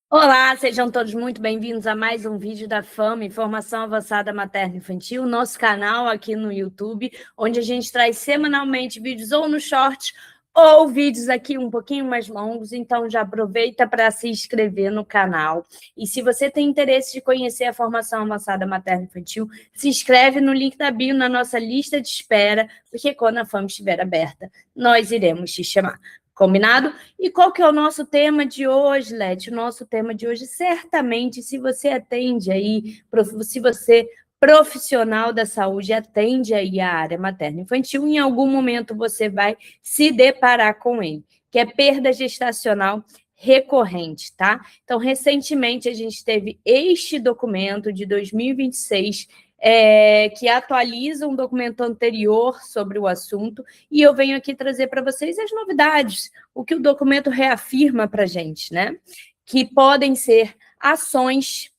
Olá, sejam todos muito bem-vindos a mais um vídeo da FAMA, Informação Avançada Materno Infantil, nosso canal aqui no YouTube, onde a gente traz semanalmente vídeos ou no Shorts ou vídeos aqui um pouquinho mais longos, então já aproveita para se inscrever no canal. E se você tem interesse de conhecer a Formação Avançada Materno Infantil, se inscreve no link da bio na nossa lista de espera, porque quando a FAMA estiver aberta, nós iremos te chamar. Combinado? E qual que é o nosso tema de hoje, Leti? O nosso tema de hoje, certamente, se você atende aí, se você profissional da saúde atende aí a área materno-infantil, em algum momento você vai se deparar com ele, que é perda gestacional recorrente, tá? Então, recentemente, a gente teve este documento de 2026, que atualiza um documento anterior sobre o assunto, e eu venho aqui trazer para vocês as novidades, o que o documento reafirma para a gente, né? Que podem ser ações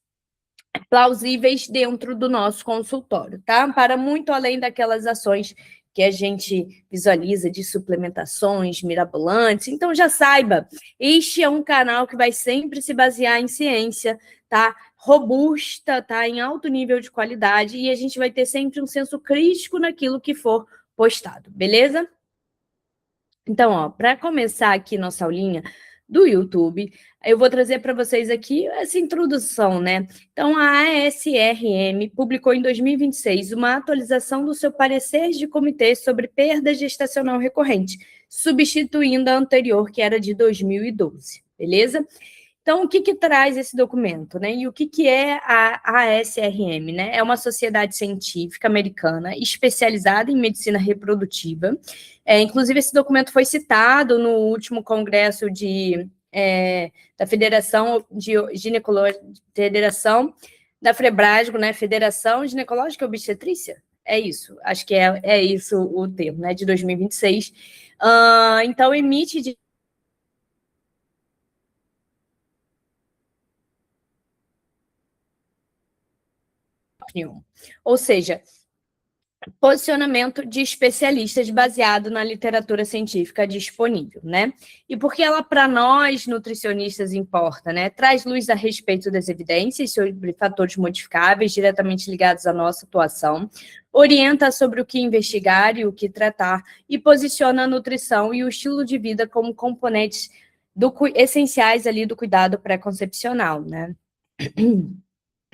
plausíveis dentro do nosso consultório, tá? Para muito além daquelas ações que a gente visualiza de suplementações mirabolantes. Então, já saiba, este é um canal que vai sempre se basear em ciência, tá? Robusta, tá? Em alto nível de qualidade, e a gente vai ter sempre um senso crítico naquilo que for postado, beleza? Então, ó, para começar aqui nossa aulinha do YouTube, eu vou trazer para vocês aqui essa introdução, né? Então, a ASRM publicou em 2026 uma atualização do seu parecer de comitê sobre perda gestacional recorrente, substituindo a anterior, que era de 2012, beleza? Então, o que traz esse documento, né? E o que é a ASRM, né? É uma sociedade científica americana especializada em medicina reprodutiva. Inclusive, esse documento foi citado no último congresso da Federação de Ginecologia, Federação da Febrasgo, né? Federação Ginecológica e Obstetrícia. É isso, acho que é isso o termo, né? De 2026. Então, emite de ou seja, posicionamento de especialistas baseado na literatura científica disponível, né? E por que ela, para nós, nutricionistas, importa, né? Traz luz a respeito das evidências sobre fatores modificáveis diretamente ligados à nossa atuação, orienta sobre o que investigar e o que tratar, e posiciona a nutrição e o estilo de vida como componentes essenciais ali do cuidado pré-concepcional, né?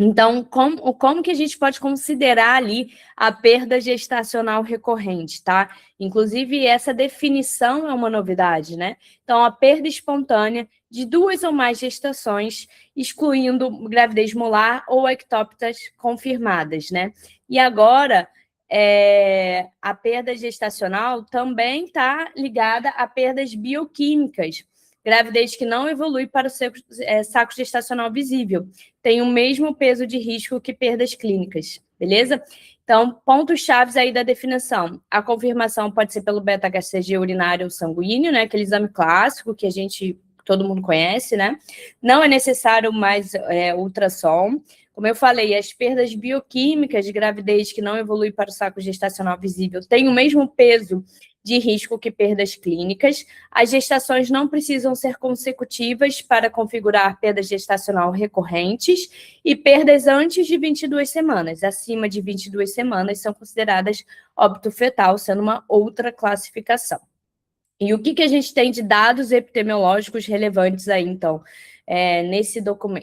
Então, como que a gente pode considerar ali a perda gestacional recorrente, tá? Inclusive, essa definição é uma novidade, né? Então, a perda espontânea de 2 ou mais gestações, excluindo gravidez molar ou ectópitas confirmadas, né? E agora, a perda gestacional também está ligada a perdas bioquímicas, gravidez que não evolui para o saco gestacional visível, tem o mesmo peso de risco que perdas clínicas, beleza? Então, pontos chaves aí da definição. A confirmação pode ser pelo beta-HCG urinário ou sanguíneo, né? Aquele exame clássico que todo mundo conhece, né? Não é necessário mais ultrassom. Como eu falei, as perdas bioquímicas de gravidez que não evolui para o saco gestacional visível têm o mesmo peso de risco que perdas clínicas. As gestações não precisam ser consecutivas para configurar perda gestacional recorrentes e perdas antes de 22 semanas. Acima de 22 semanas são consideradas óbito fetal, sendo uma outra classificação. E o que a gente tem de dados epidemiológicos relevantes aí, então,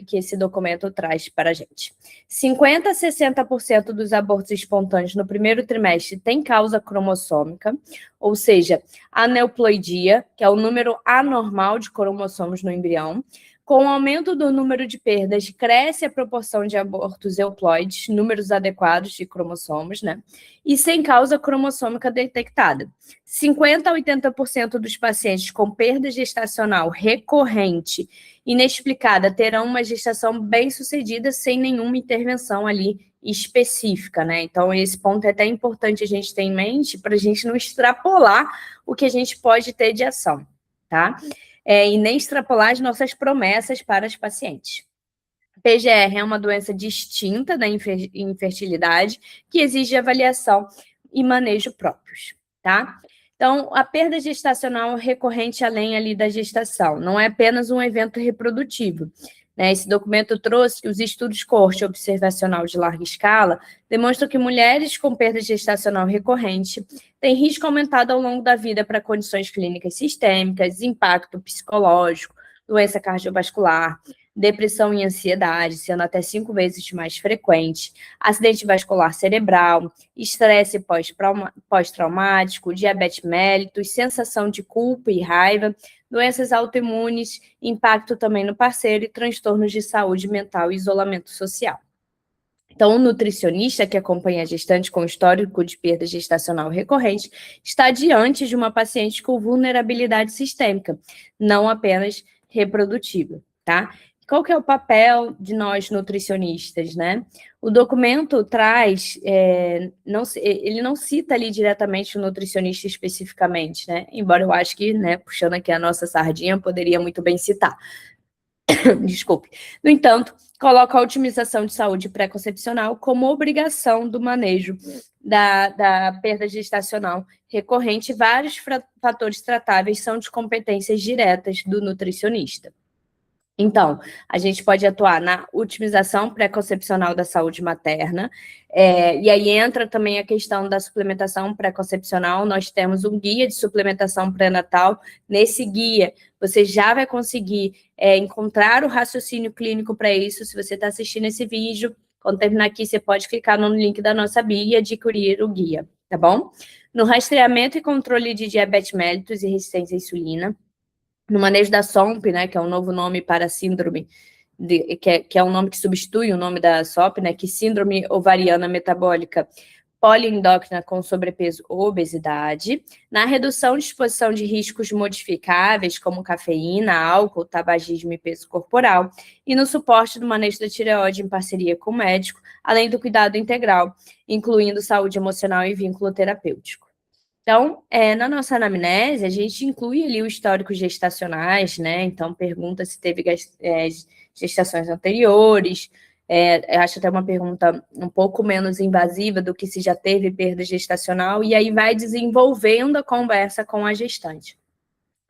que esse documento traz para a gente? 50% a 60% dos abortos espontâneos no primeiro trimestre tem causa cromossômica, ou seja, aneuploidia, que é o número anormal de cromossomos no embrião. Com o aumento do número de perdas, cresce a proporção de abortos euploides, números adequados de cromossomos, né? E sem causa cromossômica detectada. 50% a 80% dos pacientes com perda gestacional recorrente inexplicada terão uma gestação bem-sucedida sem nenhuma intervenção ali específica, né? Então, esse ponto é até importante a gente ter em mente para a gente não extrapolar o que a gente pode ter de ação, tá? E nem extrapolar as nossas promessas para os pacientes. PGR é uma doença distinta da infertilidade que exige avaliação e manejo próprios, tá? Então, a perda gestacional recorrente além ali da gestação, não é apenas um evento reprodutivo. né? Esse documento trouxe que os estudos de coorte observacional de larga escala demonstram que mulheres com perda gestacional recorrente têm risco aumentado ao longo da vida para condições clínicas sistêmicas, impacto psicológico, doença cardiovascular, depressão e ansiedade, sendo até 5 vezes mais frequente, acidente vascular cerebral, estresse pós-traumático, diabetes mellitus, sensação de culpa e raiva, doenças autoimunes, impacto também no parceiro e transtornos de saúde mental e isolamento social. Então, o nutricionista que acompanha a gestante com histórico de perda gestacional recorrente está diante de uma paciente com vulnerabilidade sistêmica, não apenas reprodutiva, tá? Qual que é o papel de nós nutricionistas, né? O documento traz, ele não cita ali diretamente o nutricionista especificamente, né? Embora eu acho que, né, puxando aqui a nossa sardinha, poderia muito bem citar. Desculpe. No entanto, coloca a otimização de saúde pré-concepcional como obrigação do manejo da perda gestacional recorrente. Vários fatores tratáveis são de competências diretas do nutricionista. Então, a gente pode atuar na otimização pré-concepcional da saúde materna, e aí entra também a questão da suplementação pré-concepcional. Nós temos um guia de suplementação pré-natal. Nesse guia, você já vai conseguir encontrar o raciocínio clínico para isso. Se você está assistindo esse vídeo, quando terminar aqui, você pode clicar no link da nossa bio e adquirir o guia, tá bom? No rastreamento e controle de diabetes mellitus e resistência à insulina, no manejo da SOMP, né, que é um novo nome para a síndrome, que é um nome que substitui o nome da SOP, né, que síndrome ovariana metabólica poliendócrina com sobrepeso ou obesidade, na redução de exposição de riscos modificáveis, como cafeína, álcool, tabagismo e peso corporal, e no suporte do manejo da tireoide em parceria com o médico, além do cuidado integral, incluindo saúde emocional e vínculo terapêutico. Então, na nossa anamnese, a gente inclui ali o histórico gestacionais, né? Então, pergunta se teve gestações anteriores. Eu acho até uma pergunta um pouco menos invasiva do que se já teve perda gestacional, e aí vai desenvolvendo a conversa com a gestante.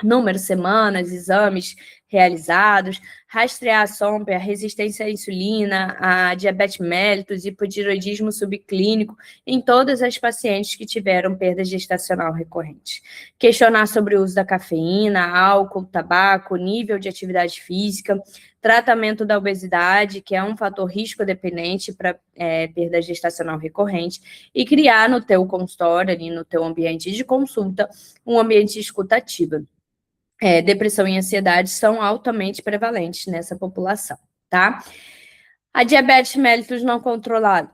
Número, semanas, exames realizados, rastrear a SOMP, a resistência à insulina, a diabetes mellitus, hipotireoidismo subclínico em todas as pacientes que tiveram perda gestacional recorrente. Questionar sobre o uso da cafeína, álcool, tabaco, nível de atividade física, tratamento da obesidade, que é um fator risco-dependente para perda gestacional recorrente, e criar no teu consultório, ali no teu ambiente de consulta, um ambiente de escuta ativa. Depressão e ansiedade são altamente prevalentes nessa população, tá? A diabetes mellitus não controlada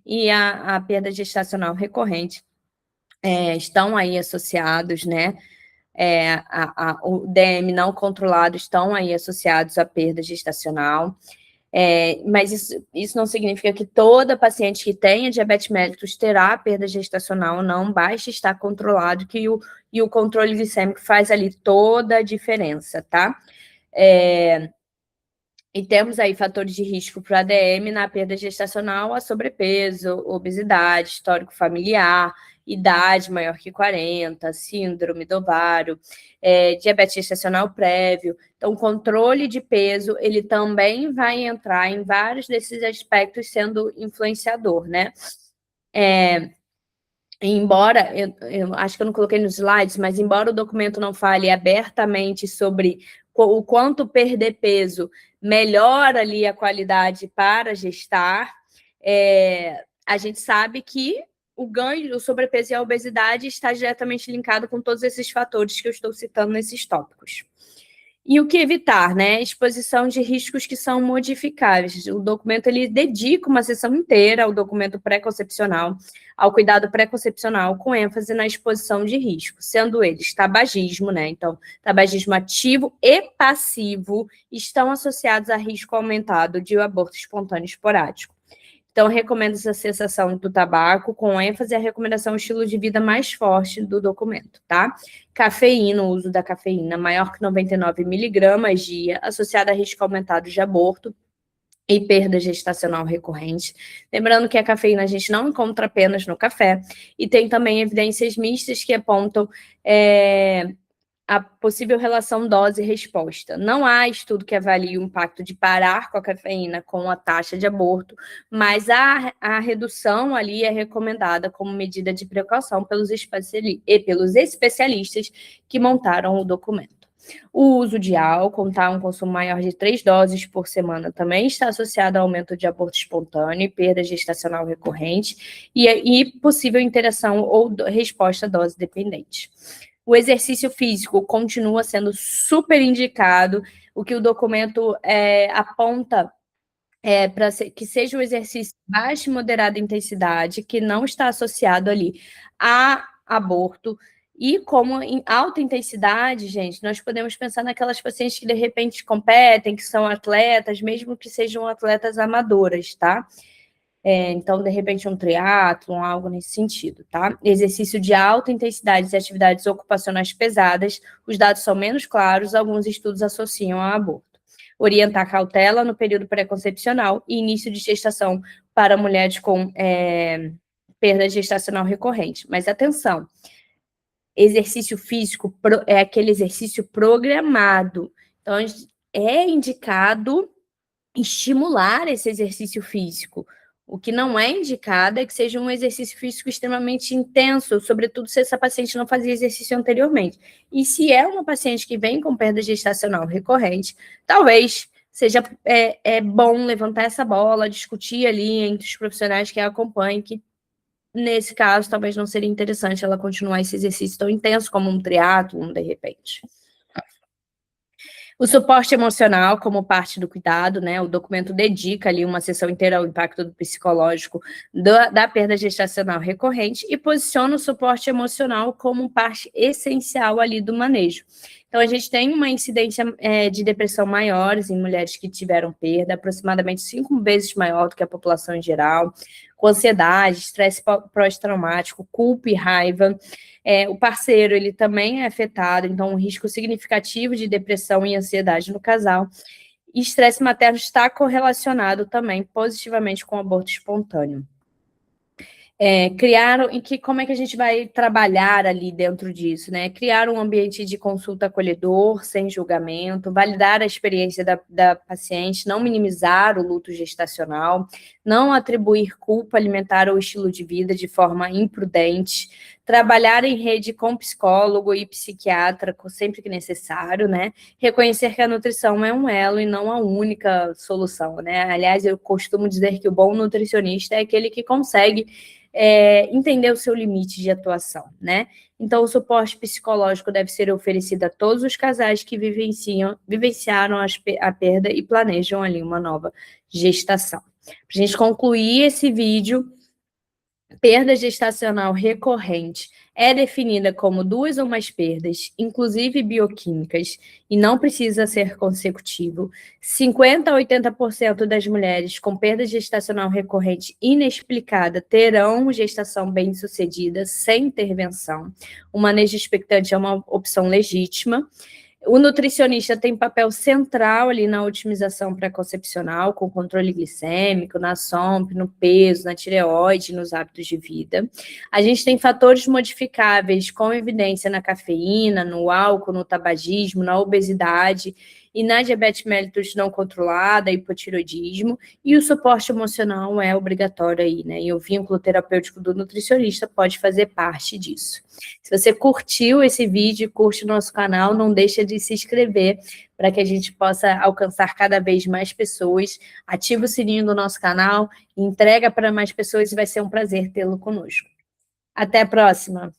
e a perda gestacional recorrente estão aí associados, né? O DM não controlado estão aí associados à perda gestacional. Mas isso não significa que toda paciente que tenha diabetes mellitus terá perda gestacional, não, basta estar controlado, e o controle glicêmico faz ali toda a diferença, tá? E temos aí fatores de risco para ADM na perda gestacional, a sobrepeso, obesidade, histórico familiar, idade maior que 40, síndrome do ovário, diabetes gestacional prévio. Então, o controle de peso, ele também vai entrar em vários desses aspectos sendo influenciador, né? Embora, eu acho que eu não coloquei nos slides, mas embora o documento não fale abertamente sobre o quanto perder peso melhora ali a qualidade para gestar, a gente sabe que o ganho, o sobrepeso e a obesidade está diretamente linkado com todos esses fatores que eu estou citando nesses tópicos. E o que evitar, né? Exposição de riscos que são modificáveis. O documento, ele dedica uma sessão inteira ao documento pré-concepcional, ao cuidado pré-concepcional, com ênfase na exposição de risco, sendo eles tabagismo, né? Então, tabagismo ativo e passivo estão associados a risco aumentado de aborto espontâneo esporádico. Então, recomenda-se a cessação do tabaco, com ênfase à recomendação estilo de vida mais forte do documento, tá? Cafeína, o uso da cafeína maior que 99 miligramas dia, associada a risco aumentado de aborto e perda gestacional recorrente. Lembrando que a cafeína a gente não encontra apenas no café, e tem também evidências mistas que apontam a possível relação dose-resposta. Não há estudo que avalie o impacto de parar com a cafeína com a taxa de aborto, mas a redução ali é recomendada como medida de precaução pelos especialistas que montaram o documento. O uso de álcool, tá? Um consumo maior de 3 doses por semana também está associado ao aumento de aborto espontâneo e perda gestacional recorrente e possível interação ou resposta dose dependente. O exercício físico continua sendo super indicado, o que o documento aponta para que seja um exercício de baixa e moderada intensidade, que não está associado ali a aborto. E como em alta intensidade, gente, nós podemos pensar naquelas pacientes que de repente competem, que são atletas, mesmo que sejam atletas amadoras, tá? Então, de repente, um triatlon, algo nesse sentido, tá? Exercício de alta intensidade e atividades ocupacionais pesadas, os dados são menos claros, alguns estudos associam a aborto. Orientar cautela no período pré-concepcional e início de gestação para mulheres com perda gestacional recorrente. Mas atenção, exercício físico é aquele exercício programado. Então, é indicado estimular esse exercício físico. O que não é indicado é que seja um exercício físico extremamente intenso, sobretudo se essa paciente não fazia exercício anteriormente. E se é uma paciente que vem com perda gestacional recorrente, talvez seja bom levantar essa bola, discutir ali entre os profissionais que a acompanhem, que nesse caso talvez não seria interessante ela continuar esse exercício tão intenso como um triatlon, de repente. O suporte emocional como parte do cuidado, né? O documento dedica ali uma sessão inteira ao impacto do psicológico da perda gestacional recorrente e posiciona o suporte emocional como parte essencial ali do manejo. Então, a gente tem uma incidência de depressão maiores em mulheres que tiveram perda, aproximadamente 5 vezes maior do que a população em geral, com ansiedade, estresse pós-traumático, culpa e raiva. O parceiro, ele também é afetado, então um risco significativo de depressão e ansiedade no casal. E estresse materno está correlacionado também positivamente com o aborto espontâneo. Como é que a gente vai trabalhar ali dentro disso, né? Criar um ambiente de consulta acolhedor, sem julgamento, validar a experiência da paciente, não minimizar o luto gestacional, não atribuir culpa alimentar ou estilo de vida de forma imprudente, trabalhar em rede com psicólogo e psiquiatra sempre que necessário, né? Reconhecer que a nutrição é um elo e não a única solução, né? Aliás, eu costumo dizer que o bom nutricionista é aquele que consegue entender o seu limite de atuação, né? Então, o suporte psicológico deve ser oferecido a todos os casais que vivenciaram a perda e planejam ali uma nova gestação. Para a gente concluir esse vídeo, perda gestacional recorrente é definida como 2 ou mais perdas, inclusive bioquímicas, e não precisa ser consecutivo. 50% a 80% das mulheres com perda gestacional recorrente inexplicada terão gestação bem-sucedida, sem intervenção. O manejo expectante é uma opção legítima. O nutricionista tem papel central ali na otimização pré-concepcional, com controle glicêmico, na SOMP, no peso, na tireoide, nos hábitos de vida. A gente tem fatores modificáveis com evidência na cafeína, no álcool, no tabagismo, na obesidade e na diabetes mellitus não controlada, hipotiroidismo, e o suporte emocional é obrigatório aí, né? E o vínculo terapêutico do nutricionista pode fazer parte disso. Se você curtiu esse vídeo, curte o nosso canal, não deixa de se inscrever para que a gente possa alcançar cada vez mais pessoas. Ativa o sininho do nosso canal, entrega para mais pessoas e vai ser um prazer tê-lo conosco. Até a próxima!